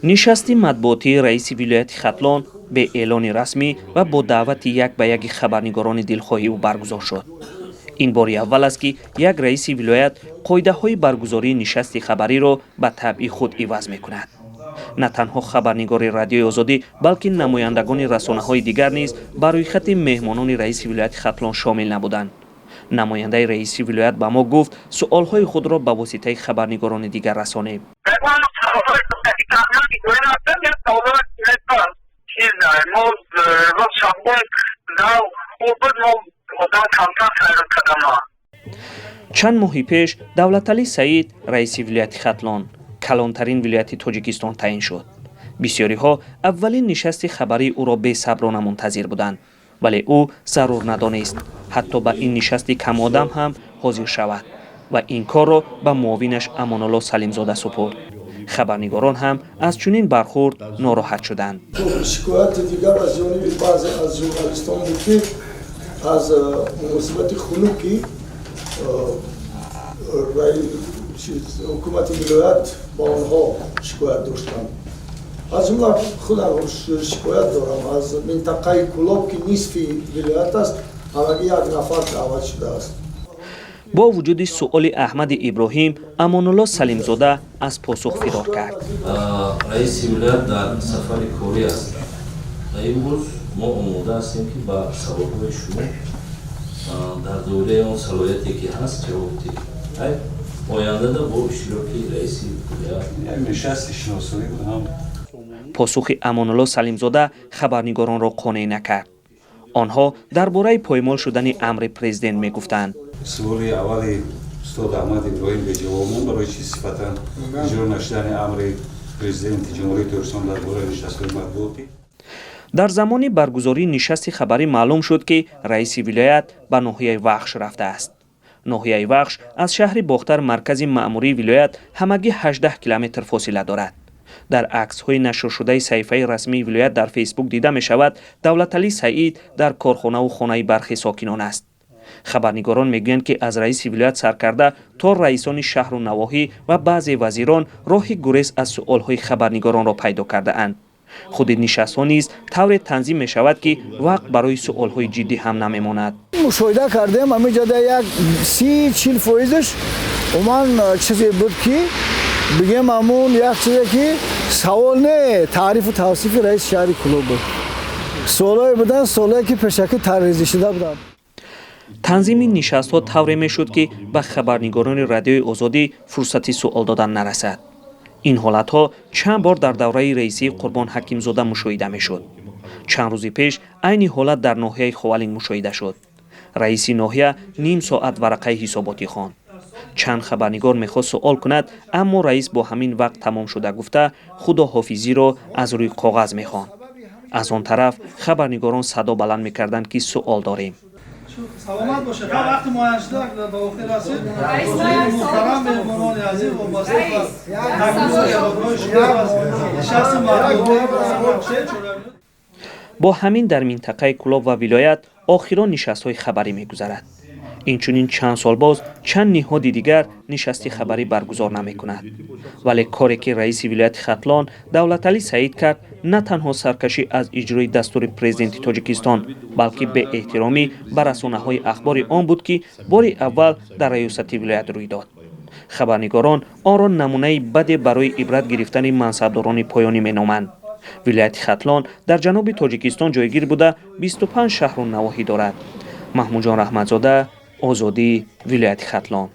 нишасти матбуотии раиси вилояти Хатлон бе эълони расмӣ ва бо даъвати як ба яки хабарнигорони дилхоҳи ӯ баргузор шуд. ин бори аввал аст ки як раиси вилоят қоидаҳои баргузории нишасти хабариро ба табъи худ иваз мекунад. на танҳо хабарнигори радиои озодӣ балки намояндагони расонаҳои дигар низ ба рӯйхати меҳмонони раиси вилояти Хатлон шомил набуданд. намояндаи раиси вилоят ба мо гуфт суолҳои худро ба воситаи хабарнигорони дигар расонем. чанд моҳи пеш давлаталӣ саид раиси вилояти Хатлон калонтарин вилояти Тоҷикистон таъин шуд. бисёриҳо аввалин нишасти хабарии ӯро бесаброна мунтазир буданд, вале ӯ зарур надонист ҳатто ба ин нишасти камодам ҳам ҳозир шавад ва ин корро ба муовинаш Амонулло Салимзода супурд. хабарнигорон ҳам аз чунин бархурд нороҳат шуданд. шикояти дигар аз ҷониби баъзе аз журналистон буд ки аз муносибати хунуки ҳукумати вилоят ба онҳо шикоят доштанд. аз ҷумла худам шикоят дорам аз минтақаи Кӯлоб ки нисфи вилоят аст, ҳамагӣ як нафар даъват шудааст. бо вуҷуди суоли Аҳмади Иброҳим, Амонулло Салимзода аз посух фирор кард. раиси вилоят дар сафари корӣ аст. имрӯз мо омода ҳастем ки ба саволҳои шумо дар доираи он салоҳияте ки ҳаст ҷавоб диҳем. ояндада бо иштироки раиси вилоят як нишасти шиносонӣ будам. посухи Амонулло Салимзода хабарнигоронро қонеъ накард. онҳо дар бораи поймол шудани амри президент мегуфтанд. суоли аввали устод Аҳмад Иброҳим беҷавоб монд барои чӣ сифатан иҷро нашудани амри президенти ҷумҳурияти Торкистон дар бораи нишастҳои матбуотӣ. дар замони баргузории нишасти хабарӣ маълум шуд ки раиси вилоят ба ноҳияи Вахш рафтааст. ноҳияи Вахш аз шаҳри Бохтар маркази маъмурии вилоят ҳамагӣ 18 километр фосила дорад. дар аксҳои нашршудаи саҳифаи расмии вилоят дар фейсбук дида мешавад Давлаталӣ Саид дар корхонаву хонаи бархи сокинон аст. хабарнигорон мегӯянд ки аз раиси вилоят саркарда то раисони шаҳру навоҳӣ ва баъзе вазирон роҳи гурез аз суолҳои хабарнигоронро пайдо кардаанд. худи нишастҳо низ тавре танзим мешавад ки вақт барои суолҳои ҷиддӣ ҳам намемонад. мушоҳида кардем ҳамиҷода як 30-40% уман чизе буд ки бигем ҳамун як чизе ки савол не таърифу тавсифи раиси шаҳри Кӯлоб буд. суолҳое буданд суолҳое ки пешакӣ тарҳрезишуда буданд. танзими нишастҳо тавре мешуд ки ба хабарнигорони радиои озодӣ фурсати суол додан нарасад. ин ҳолатҳо чанд бор дар давраи раисии Қурбон Ҳакимзода мушоҳида мешуд. чанд рӯзи пеш айни ҳолат дар ноҳияи Ховалин мушоҳида шуд. раиси ноҳия ним соат варақаи ҳисоботӣ хонд. чанд хабарнигор мехост суол кунад, аммо раис бо ҳамин вақт тамом шуда гуфта худоҳофизиро аз рӯи коғаз мехонд. аз он тараф хабарнигорон садо баланд мекарданд ки суол дорем. саломат бошед. ҳар вақти муайян шуда ба охир расид. муҳтарам меҳмонони азиз вобаста ба такмили ёдҳои шумо аз нишасти матбуотӣ бо ҳамин дар минтақаи Кӯлоб ва вилоят охирон нишастҳои хабарӣ мегузарад. инчунин чанд сол боз чанд ниҳоди дигар нишасти хабарӣ баргузор намекунад. вале коре ки раиси вилояти Хатлон Давлаталӣ Саид кард на танҳо саркашӣ аз иҷрои дастури президенти Тоҷикистон, балки беэҳтиромӣ ба расонаҳои ахбори он буд ки бори аввал дар раёсати вилоят рӯй дод. хабарнигорон онро намунаи баде барои ибрат гирифтани мансабдорони поёнӣ меноманд. вилояти Хатлон дар ҷануби Тоҷикистон ҷойгир буда 25 шаҳру навоҳӣ дорад. маҳмуҷон Раҳматзода, Озодӣ, вилояти Хатлон.